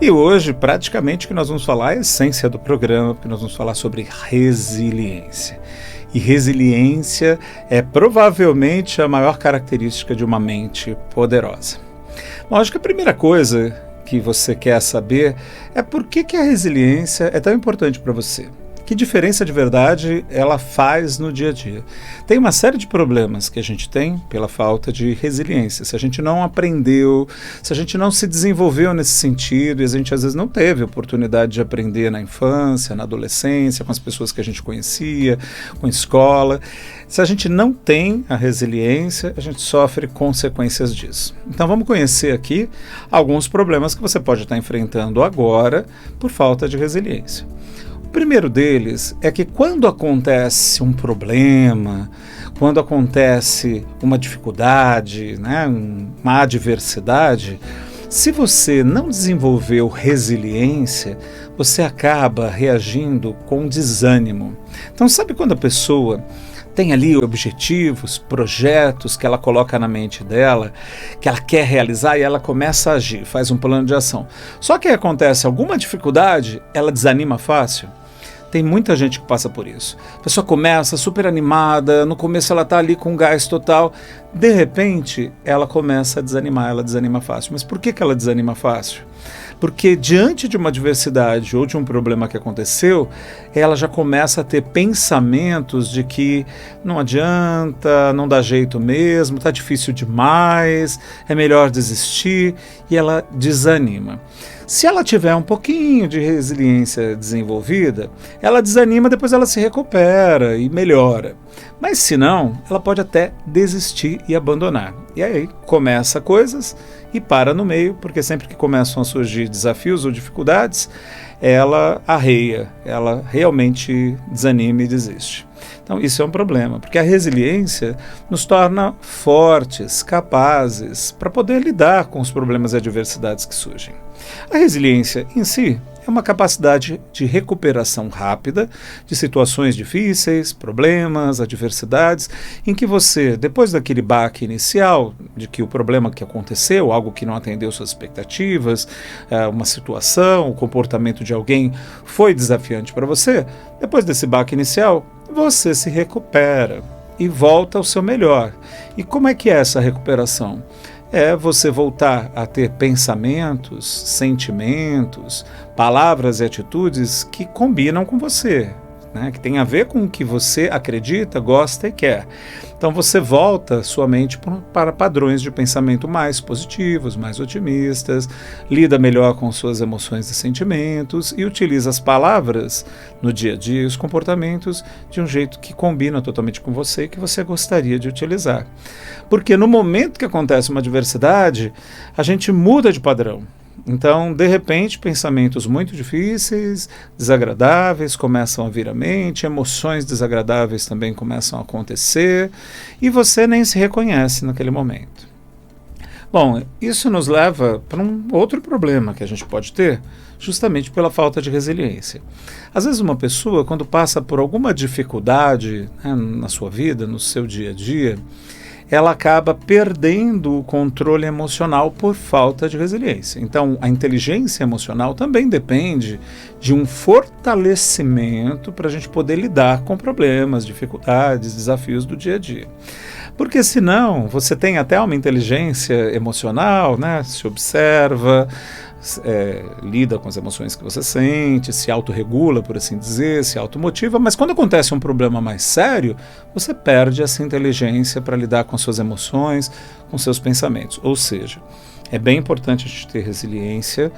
E hoje, praticamente, o que nós vamos falar é a essência do programa, porque nós vamos falar sobre resiliência. E resiliência é provavelmente a maior característica de uma mente poderosa. Bom, acho que a primeira coisa que você quer saber é por que a resiliência é tão importante para você. Que diferença de verdade ela faz no dia a dia? Tem uma série de problemas que a gente tem pela falta de resiliência. Se a gente não aprendeu, se a gente não se desenvolveu nesse sentido, e a gente às vezes não teve oportunidade de aprender na infância, na adolescência, com as pessoas que a gente conhecia, com a escola. Se a gente não tem a resiliência, a gente sofre consequências disso. Então vamos conhecer aqui alguns problemas que você pode estar enfrentando agora por falta de resiliência. O primeiro deles é que quando acontece um problema, quando acontece uma dificuldade, uma adversidade, se você não desenvolveu resiliência, você acaba reagindo com desânimo. Então sabe quando a pessoa tem ali objetivos, projetos que ela coloca na mente dela, que ela quer realizar e ela começa a agir, faz um plano de ação. Só que acontece alguma dificuldade, ela desanima fácil. Tem muita gente que passa por isso. A pessoa começa super animada, no começo ela está ali com gás total, de repente ela começa a desanimar, ela desanima fácil. Mas por que ela desanima fácil? Porque diante de uma adversidade ou de um problema que aconteceu, ela já começa a ter pensamentos de que não adianta, não dá jeito mesmo, está difícil demais, é melhor desistir, e ela desanima. Se ela tiver um pouquinho de resiliência desenvolvida, ela desanima, depois ela se recupera e melhora. Mas se não, ela pode até desistir e abandonar. E aí começa coisas e para no meio, porque sempre que começam a surgir desafios ou dificuldades, ela arreia, ela realmente desanima e desiste. Então isso é um problema, porque a resiliência nos torna fortes, capazes para poder lidar com os problemas e adversidades que surgem. A resiliência em si é uma capacidade de recuperação rápida de situações difíceis, problemas, adversidades, em que você, depois daquele baque inicial, de que o problema que aconteceu, algo que não atendeu suas expectativas, uma situação, o comportamento de alguém foi desafiante para você, depois desse baque inicial, você se recupera e volta ao seu melhor. E como é que é essa recuperação? É você voltar a ter pensamentos, sentimentos, palavras e atitudes que combinam com você, que tem a ver com o que você acredita, gosta e quer. Então você volta sua mente para padrões de pensamento mais positivos, mais otimistas, lida melhor com suas emoções e sentimentos e utiliza as palavras no dia a dia e os comportamentos de um jeito que combina totalmente com você e que você gostaria de utilizar. Porque no momento que acontece uma adversidade, a gente muda de padrão. Então, de repente, pensamentos muito difíceis, desagradáveis começam a vir à mente, emoções desagradáveis também começam a acontecer e você nem se reconhece naquele momento. Bom, isso nos leva para um outro problema que a gente pode ter, justamente pela falta de resiliência. Às vezes uma pessoa, quando passa por alguma dificuldade na sua vida, no seu dia a dia, ela acaba perdendo o controle emocional por falta de resiliência. Então, a inteligência emocional também depende de um fortalecimento para a gente poder lidar com problemas, dificuldades, desafios do dia a dia. Porque senão, você tem até uma inteligência emocional, se observa, lida com as emoções que você sente, se autorregula, por assim dizer, se automotiva, mas quando acontece um problema mais sério, você perde essa inteligência para lidar com suas emoções, com seus pensamentos. Ou seja, é bem importante a gente ter resiliência,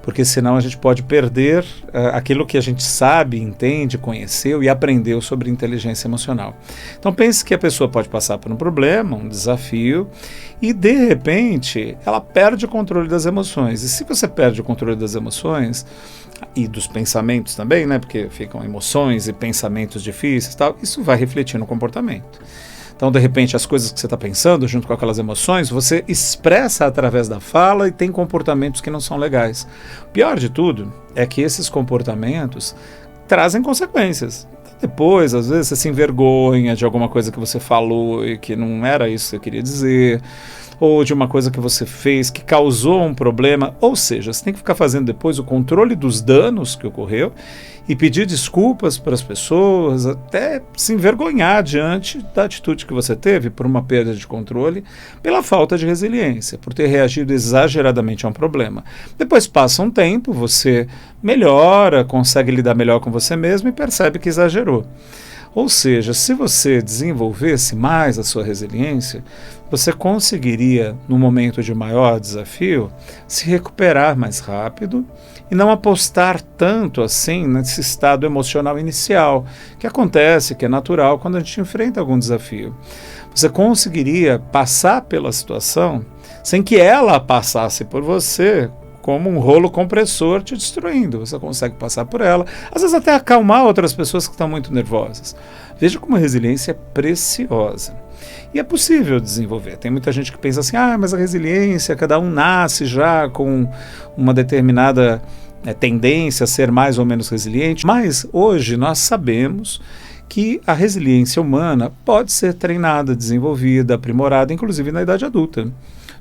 porque senão a gente pode perder aquilo que a gente sabe, entende, conheceu e aprendeu sobre inteligência emocional. Então pense que a pessoa pode passar por um problema, um desafio, e de repente ela perde o controle das emoções. E se você perde o controle das emoções, e dos pensamentos também, porque ficam emoções e pensamentos difíceis, isso vai refletir no comportamento. Então, de repente, as coisas que você está pensando, junto com aquelas emoções, você expressa através da fala e tem comportamentos que não são legais. O pior de tudo é que esses comportamentos trazem consequências. Depois, às vezes, você se envergonha de alguma coisa que você falou e que não era isso que você queria dizer. ou de uma coisa que você fez que causou um problema, ou seja, você tem que ficar fazendo depois o controle dos danos que ocorreu e pedir desculpas para as pessoas, até se envergonhar diante da atitude que você teve por uma perda de controle, pela falta de resiliência, por ter reagido exageradamente a um problema. Depois passa um tempo, você melhora, consegue lidar melhor com você mesmo e percebe que exagerou. Ou seja, se você desenvolvesse mais a sua resiliência, você conseguiria, no momento de maior desafio, se recuperar mais rápido e não apostar tanto assim nesse estado emocional inicial, que acontece, que é natural quando a gente enfrenta algum desafio. Você conseguiria passar pela situação sem que ela passasse por você, como um rolo compressor te destruindo. Você consegue passar por ela, às vezes até acalmar outras pessoas que estão muito nervosas. Veja como a resiliência é preciosa. E é possível desenvolver. Tem muita gente que pensa assim, mas a resiliência, cada um nasce já com uma determinada tendência a ser mais ou menos resiliente. Mas hoje nós sabemos que a resiliência humana pode ser treinada, desenvolvida, aprimorada, inclusive na idade adulta.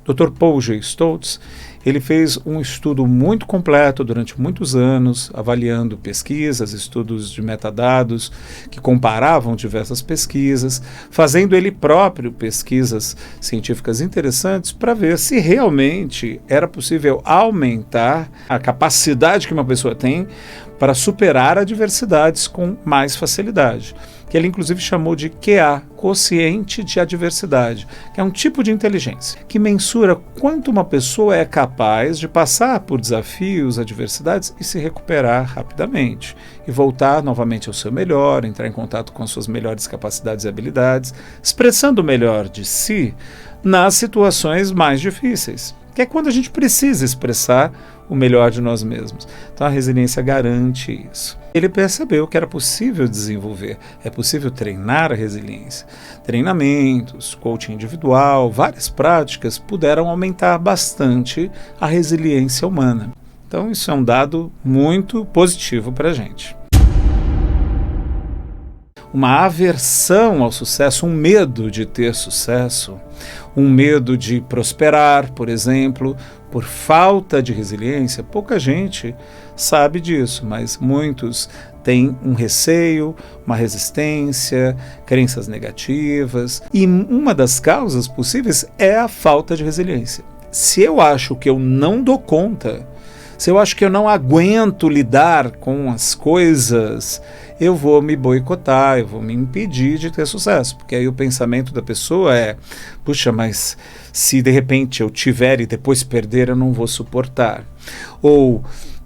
Dr. Paul J. Stoltz, ele fez um estudo muito completo durante muitos anos, avaliando pesquisas, estudos de metadados que comparavam diversas pesquisas, fazendo ele próprio pesquisas científicas interessantes para ver se realmente era possível aumentar a capacidade que uma pessoa tem para superar adversidades com mais facilidade, que ele inclusive chamou de QA, quociente de adversidade, que é um tipo de inteligência que mensura quanto uma pessoa é capaz de passar por desafios, adversidades e se recuperar rapidamente e voltar novamente ao seu melhor, entrar em contato com as suas melhores capacidades e habilidades, expressando o melhor de si nas situações mais difíceis, que é quando a gente precisa expressar o melhor de nós mesmos. Então a resiliência garante isso. Ele percebeu que era possível desenvolver, é possível treinar a resiliência. Treinamentos, coaching individual, várias práticas puderam aumentar bastante a resiliência humana. Então isso é um dado muito positivo para a gente. Uma aversão ao sucesso, um medo de ter sucesso, um medo de prosperar, por exemplo, por falta de resiliência. Pouca gente sabe disso, mas muitos têm um receio, uma resistência, crenças negativas. E uma das causas possíveis é a falta de resiliência. Se eu acho que eu não dou conta, se eu acho que eu não aguento lidar com as coisas, eu vou me boicotar, eu vou me impedir de ter sucesso. Porque aí o pensamento da pessoa é, puxa, mas se de repente eu tiver e depois perder, eu não vou suportar. Ou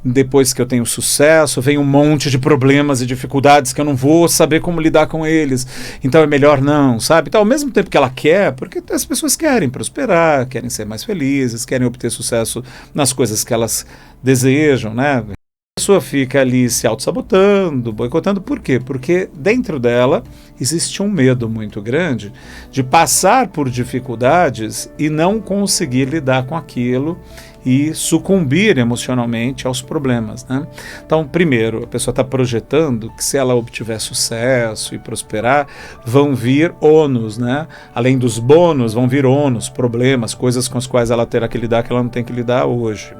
depois que eu tenho sucesso, vem um monte de problemas e dificuldades que eu não vou saber como lidar com eles. Então é melhor não, sabe? Então, ao mesmo tempo que ela quer, porque as pessoas querem prosperar, querem ser mais felizes, querem obter sucesso nas coisas que elas desejam, né? A pessoa fica ali se auto-sabotando, boicotando. Por quê? Porque dentro dela existe um medo muito grande de passar por dificuldades e não conseguir lidar com aquilo e sucumbir emocionalmente aos problemas, né? Então, primeiro, a pessoa está projetando que se ela obtiver sucesso e prosperar, vão vir ônus, né? Além dos bônus, vão vir ônus, problemas, coisas com as quais ela terá que lidar que ela não tem que lidar hoje.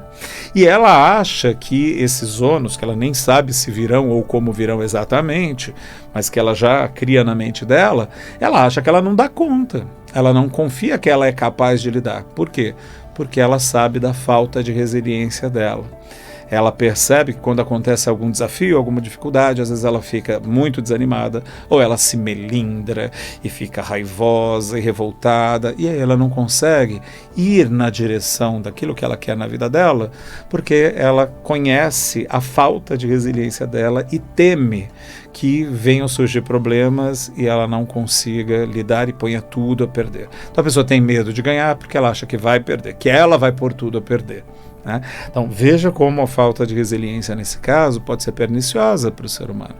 E ela acha que esses ônus, que ela nem sabe se virão ou como virão exatamente, mas que ela já cria na mente dela, ela acha que ela não dá conta. Ela não confia que ela é capaz de lidar. Por quê? Porque ela sabe da falta de resiliência dela. Ela percebe que quando acontece algum desafio, alguma dificuldade, às vezes ela fica muito desanimada, ou ela se melindra e fica raivosa e revoltada, e aí ela não consegue ir na direção daquilo que ela quer na vida dela, porque ela conhece a falta de resiliência dela e teme que venham surgir problemas e ela não consiga lidar e ponha tudo a perder. Então a pessoa tem medo de ganhar porque ela acha que vai perder, que ela vai pôr tudo a perder, né? Então veja como a falta de resiliência nesse caso pode ser perniciosa para o ser humano.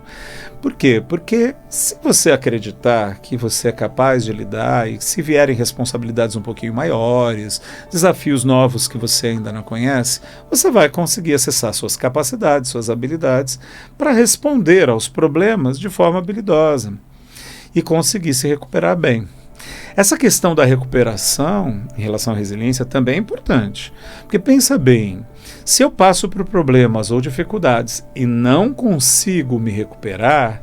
Por quê? Porque se você acreditar que você é capaz de lidar e se vierem responsabilidades um pouquinho maiores, desafios novos que você ainda não conhece, você vai conseguir acessar suas capacidades, suas habilidades para responder aos problemas de forma habilidosa e conseguir se recuperar bem. Essa questão da recuperação em relação à resiliência também é importante, porque pensa bem, se eu passo por problemas ou dificuldades e não consigo me recuperar,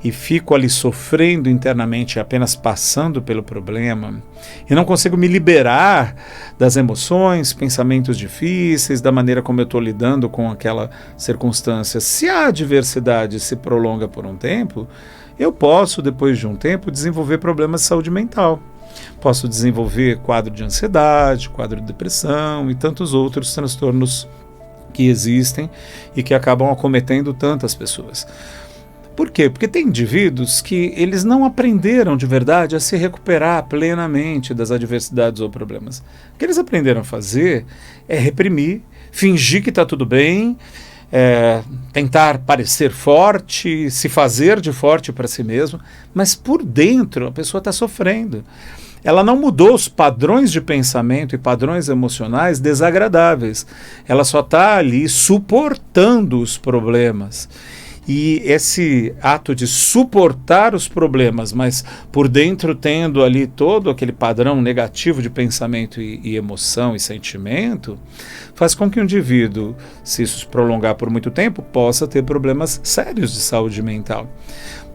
e fico ali sofrendo internamente, apenas passando pelo problema, e não consigo me liberar das emoções, pensamentos difíceis, da maneira como eu estou lidando com aquela circunstância. Se a adversidade se prolonga por um tempo, eu posso, depois de um tempo, desenvolver problemas de saúde mental. Posso desenvolver quadro de ansiedade, quadro de depressão e tantos outros transtornos que existem e que acabam acometendo tantas pessoas. Por quê? Porque tem indivíduos que eles não aprenderam de verdade a se recuperar plenamente das adversidades ou problemas. O que eles aprenderam a fazer é reprimir, fingir que está tudo bem, tentar parecer forte, se fazer de forte para si mesmo, mas por dentro a pessoa está sofrendo. Ela não mudou os padrões de pensamento e padrões emocionais desagradáveis. Ela só está ali suportando os problemas. E esse ato de suportar os problemas, mas por dentro tendo ali todo aquele padrão negativo de pensamento e emoção e sentimento, faz com que o indivíduo, se isso se prolongar por muito tempo, possa ter problemas sérios de saúde mental.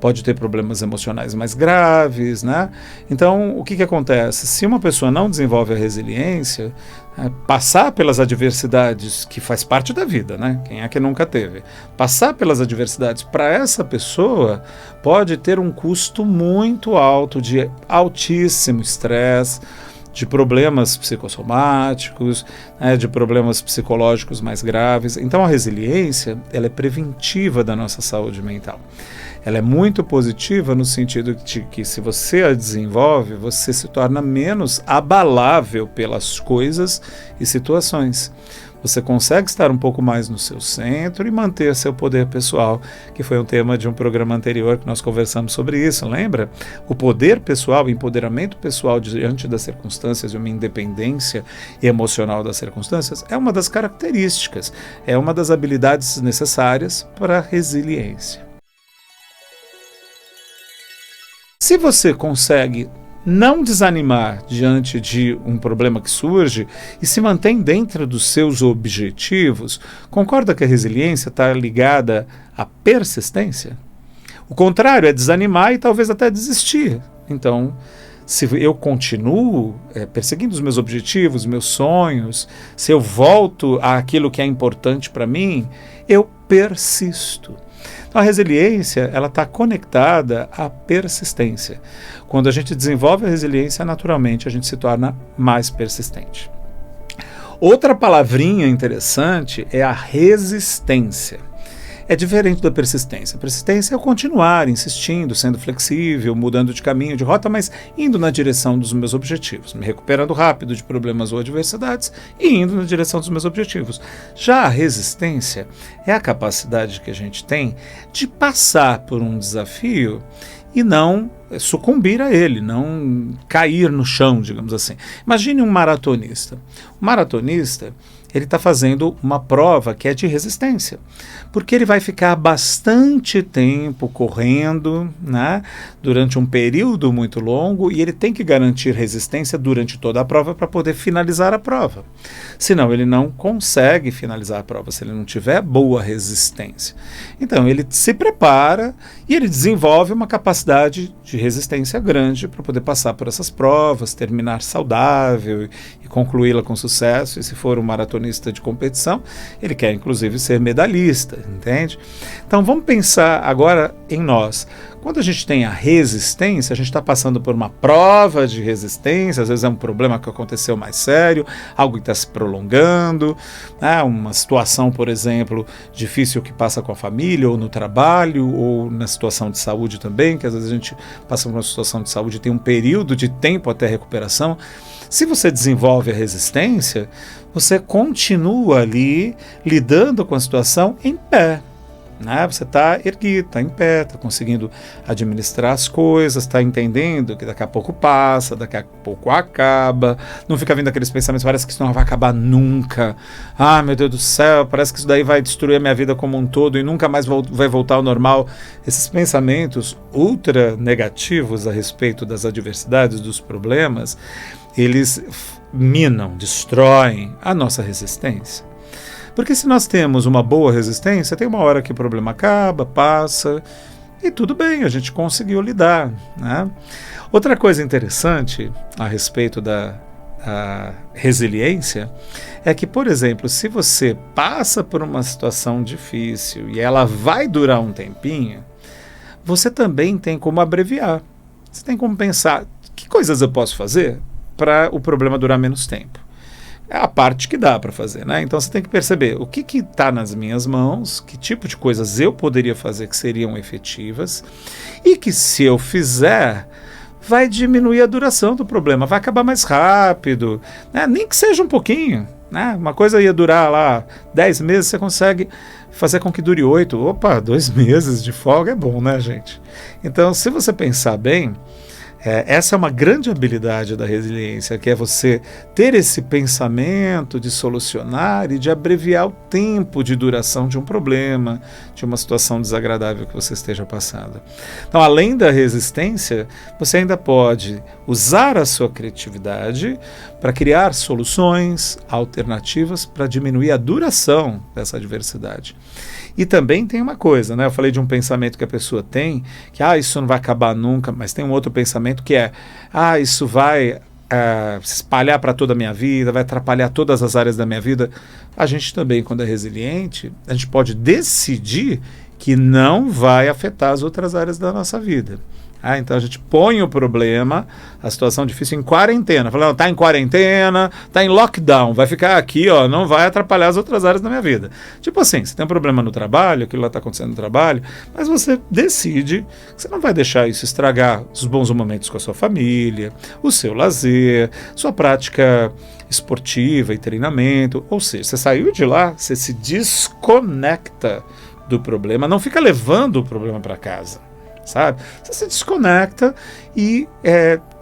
Pode ter problemas emocionais mais graves, né? Então, o que acontece? Se uma pessoa não desenvolve a resiliência, passar pelas adversidades, que faz parte da vida, né? Quem é que nunca teve? Passar pelas adversidades para essa pessoa pode ter um custo muito alto, de altíssimo estresse, de problemas psicossomáticos, de problemas psicológicos mais graves. Então a resiliência, ela é preventiva da nossa saúde mental. Ela é muito positiva no sentido de que se você a desenvolve, você se torna menos abalável pelas coisas e situações. Você consegue estar um pouco mais no seu centro e manter seu poder pessoal, que foi um tema de um programa anterior que nós conversamos sobre isso, lembra? O poder pessoal, o empoderamento pessoal diante das circunstâncias e uma independência emocional das circunstâncias é uma das características, é uma das habilidades necessárias para a resiliência. Se você consegue não desanimar diante de um problema que surge e se mantém dentro dos seus objetivos, concorda que a resiliência está ligada à persistência? O contrário é desanimar e talvez até desistir. Então, se eu continuo perseguindo os meus objetivos, meus sonhos, se eu volto àquilo que é importante para mim, eu persisto. Então, a resiliência ela está conectada à persistência. Quando a gente desenvolve a resiliência, naturalmente a gente se torna mais persistente. Outra palavrinha interessante é a resistência. É diferente da persistência. A persistência é eu continuar insistindo, sendo flexível, mudando de caminho, de rota, mas indo na direção dos meus objetivos, me recuperando rápido de problemas ou adversidades e indo na direção dos meus objetivos. Já a resistência é a capacidade que a gente tem de passar por um desafio e não sucumbir a ele, não cair no chão, digamos assim. Imagine um maratonista. O maratonista, ele está fazendo uma prova que é de resistência, porque ele vai ficar bastante tempo correndo, né, durante um período muito longo, e ele tem que garantir resistência durante toda a prova para poder finalizar a prova. Senão ele não consegue finalizar a prova, se ele não tiver boa resistência. Então ele se prepara e ele desenvolve uma capacidade de resistência grande para poder passar por essas provas, terminar saudável e concluí-la com sucesso. E se for um maratonista de competição, ele quer inclusive ser medalhista, entende? Então vamos pensar agora em nós. Quando a gente tem a resistência, a gente está passando por uma prova de resistência, às vezes é um problema que aconteceu mais sério, algo que está se prolongando, né? Uma situação, por exemplo, difícil que passa com a família, ou no trabalho, ou na situação de saúde também, que às vezes a gente passa por uma situação de saúde e tem um período de tempo até recuperação. Se você desenvolve a resistência, você continua ali lidando com a situação em pé. né? Você está erguido, está em pé, está conseguindo administrar as coisas, está entendendo que daqui a pouco passa, daqui a pouco acaba, não fica vindo aqueles pensamentos, parece que isso não vai acabar nunca, ah, meu Deus do céu, parece que isso daí vai destruir a minha vida como um todo e nunca mais vai voltar ao normal. Esses pensamentos ultra negativos a respeito das adversidades, dos problemas, eles minam, destroem a nossa resistência. Porque se nós temos uma boa resistência, tem uma hora que o problema acaba, passa, e tudo bem, a gente conseguiu lidar, né? Outra coisa interessante a respeito da resiliência é que, por exemplo, se você passa por uma situação difícil e ela vai durar um tempinho, você também tem como abreviar. Você tem como pensar, que coisas eu posso fazer para o problema durar menos tempo? É a parte que dá para fazer, né? Então você tem que perceber o que está nas minhas mãos, que tipo de coisas eu poderia fazer que seriam efetivas e que, se eu fizer, vai diminuir a duração do problema, vai acabar mais rápido, né? Nem que seja um pouquinho, né? Uma coisa ia durar lá 10 meses, você consegue fazer com que dure 8. Opa, 2 meses de folga é bom, né, gente? Então, se você pensar bem, essa é uma grande habilidade da resiliência, que é você ter esse pensamento de solucionar e de abreviar o tempo de duração de um problema, de uma situação desagradável que você esteja passando. Então, além da resistência, você ainda pode usar a sua criatividade para criar soluções alternativas para diminuir a duração dessa adversidade. E também tem uma coisa, né? Eu falei de um pensamento que a pessoa tem, que isso não vai acabar nunca, mas tem um outro pensamento que é, isso vai se espalhar para toda a minha vida, vai atrapalhar todas as áreas da minha vida. A gente também, quando é resiliente, a gente pode decidir que não vai afetar as outras áreas da nossa vida. Então a gente põe o problema, a situação difícil, em quarentena. Falando, está em quarentena, está em lockdown, vai ficar aqui, não vai atrapalhar as outras áreas da minha vida. Tipo assim, você tem um problema no trabalho, aquilo lá está acontecendo no trabalho, mas você decide que você não vai deixar isso estragar os bons momentos com a sua família, o seu lazer, sua prática esportiva e treinamento. Ou seja, você saiu de lá, você se desconecta do problema, não fica levando o problema para casa. Sabe? Você se desconecta e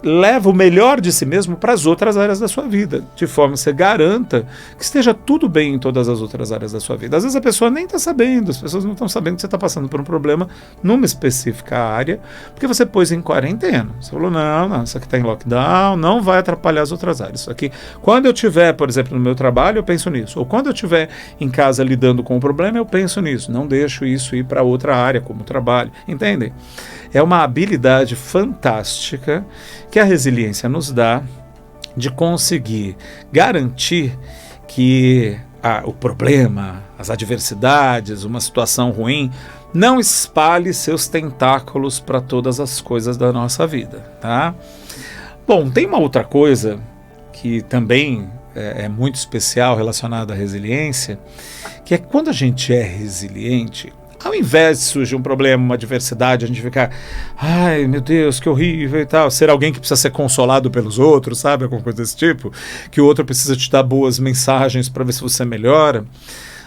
leva o melhor de si mesmo para as outras áreas da sua vida, de forma que você garanta que esteja tudo bem em todas as outras áreas da sua vida. Às vezes a pessoa nem está sabendo, as pessoas não estão sabendo que você está passando por um problema numa específica área, porque você pôs em quarentena. Você falou, não, isso aqui está em lockdown, não vai atrapalhar as outras áreas. Isso aqui, quando eu estiver, por exemplo, no meu trabalho, eu penso nisso. Ou quando eu estiver em casa lidando com o problema, eu penso nisso. Não deixo isso ir para outra área, como o trabalho. Entendem? É uma habilidade fantástica que a resiliência nos dá de conseguir garantir que o problema, as adversidades, uma situação ruim, não espalhe seus tentáculos para todas as coisas da nossa vida, tá? Bom, tem uma outra coisa que também é muito especial relacionada à resiliência, que é quando a gente é resiliente, ao invés de surgir um problema, uma adversidade, a gente ficar, ai meu Deus, que horrível e tal, ser alguém que precisa ser consolado pelos outros, sabe, alguma coisa desse tipo, que o outro precisa te dar boas mensagens para ver se você melhora,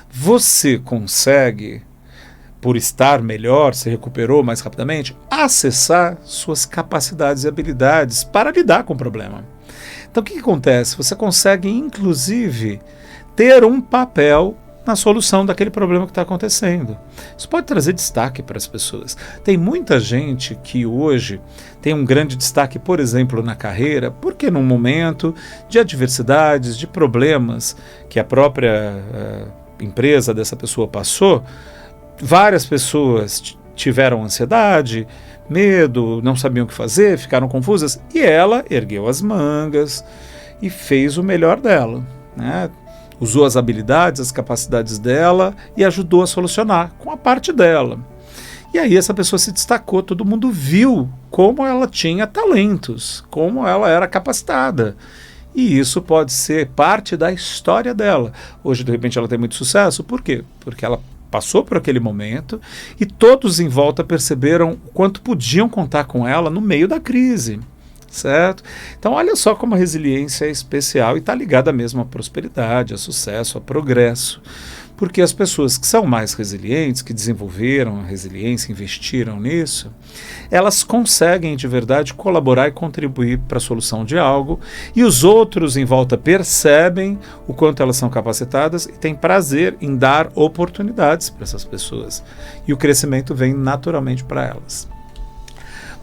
você consegue, por estar melhor, se recuperou mais rapidamente, acessar suas capacidades e habilidades para lidar com o problema. Então o que acontece? Você consegue, inclusive, ter um papel na solução daquele problema que está acontecendo. Isso pode trazer destaque para as pessoas. Tem muita gente que hoje tem um grande destaque, por exemplo, na carreira, porque num momento de adversidades, de problemas que a própria empresa dessa pessoa passou, várias pessoas tiveram ansiedade, medo, não sabiam o que fazer, ficaram confusas, e ela ergueu as mangas e fez o melhor dela, né? Usou as habilidades, as capacidades dela e ajudou a solucionar com a parte dela. E aí essa pessoa se destacou, todo mundo viu como ela tinha talentos, como ela era capacitada. E isso pode ser parte da história dela. Hoje, de repente, ela tem muito sucesso. Por quê? Porque ela passou por aquele momento e todos em volta perceberam o quanto podiam contar com ela no meio da crise. Certo? Então olha só como a resiliência é especial e está ligada mesmo à prosperidade, a sucesso, a progresso. Porque as pessoas que são mais resilientes, que desenvolveram a resiliência, investiram nisso, elas conseguem de verdade colaborar e contribuir para a solução de algo, e os outros em volta percebem o quanto elas são capacitadas e têm prazer em dar oportunidades para essas pessoas. E o crescimento vem naturalmente para elas.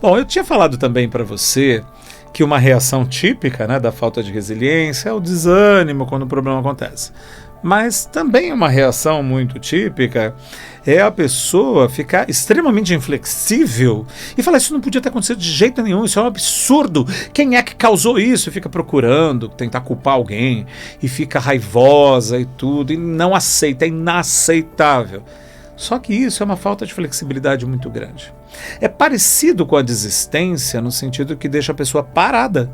Bom, eu tinha falado também para você que uma reação típica, né, da falta de resiliência é o desânimo quando o problema acontece. Mas também uma reação muito típica é a pessoa ficar extremamente inflexível e falar: isso não podia ter acontecido de jeito nenhum, isso é um absurdo, quem é que causou isso? E fica procurando, tentar culpar alguém, e fica raivosa e tudo, e não aceita, é inaceitável. Só que isso é uma falta de flexibilidade muito grande. É parecido com a desistência no sentido que deixa a pessoa parada.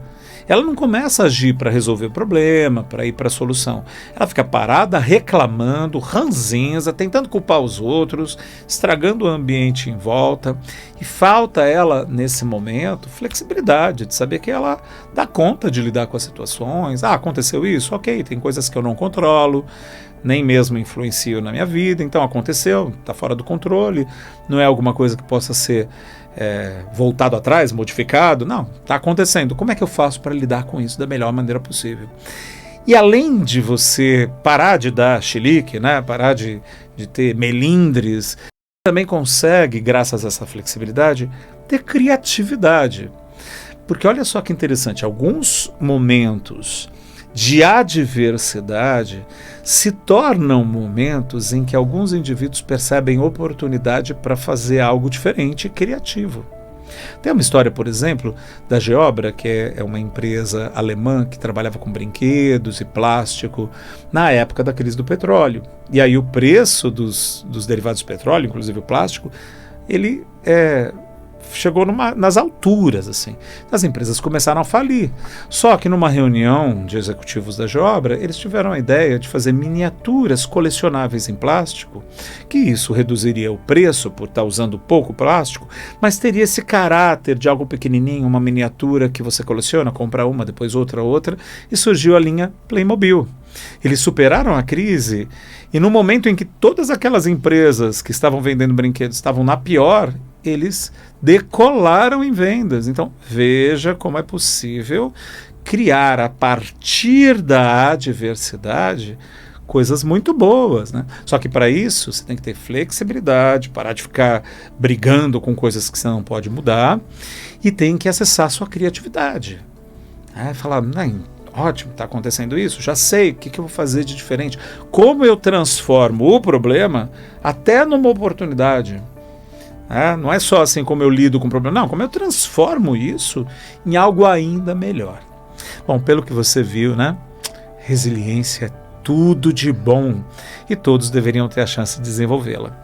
Ela não começa a agir para resolver o problema, para ir para a solução. Ela fica parada, reclamando, ranzinza, tentando culpar os outros, estragando o ambiente em volta. E falta ela, nesse momento, flexibilidade, de saber que ela dá conta de lidar com as situações. Ah, aconteceu isso? Ok, tem coisas que eu não controlo, nem mesmo influencio na minha vida, então aconteceu, está fora do controle, não é alguma coisa que possa ser voltado atrás, modificado, não, está acontecendo. Como é que eu faço para lidar com isso da melhor maneira possível? E além de você parar de dar chilique, né, parar de ter melindres, também consegue, graças a essa flexibilidade, ter criatividade. Porque olha só que interessante, alguns momentos de adversidade se tornam momentos em que alguns indivíduos percebem oportunidade para fazer algo diferente e criativo. Tem uma história, por exemplo, da Geobra, que é uma empresa alemã que trabalhava com brinquedos e plástico na época da crise do petróleo. E aí o preço dos derivados do petróleo, inclusive o plástico, ele chegou nas alturas, assim. As empresas começaram a falir. Só que numa reunião de executivos da Geobra, eles tiveram a ideia de fazer miniaturas colecionáveis em plástico, que isso reduziria o preço por estar usando pouco plástico, mas teria esse caráter de algo pequenininho, uma miniatura que você coleciona, compra uma, depois outra, e surgiu a linha Playmobil. Eles superaram a crise e no momento em que todas aquelas empresas que estavam vendendo brinquedos estavam na pior, eles decolaram em vendas. Então veja como é possível criar a partir da adversidade coisas muito boas, né? Só que para isso você tem que ter flexibilidade, parar de ficar brigando com coisas que você não pode mudar e tem que acessar a sua criatividade. Falar, ótimo, está acontecendo isso, já sei, o que eu vou fazer de diferente? Como eu transformo o problema até numa oportunidade? Não é só assim como eu lido com o problema, não, como eu transformo isso em algo ainda melhor. Bom, pelo que você viu, né? Resiliência é tudo de bom e todos deveriam ter a chance de desenvolvê-la.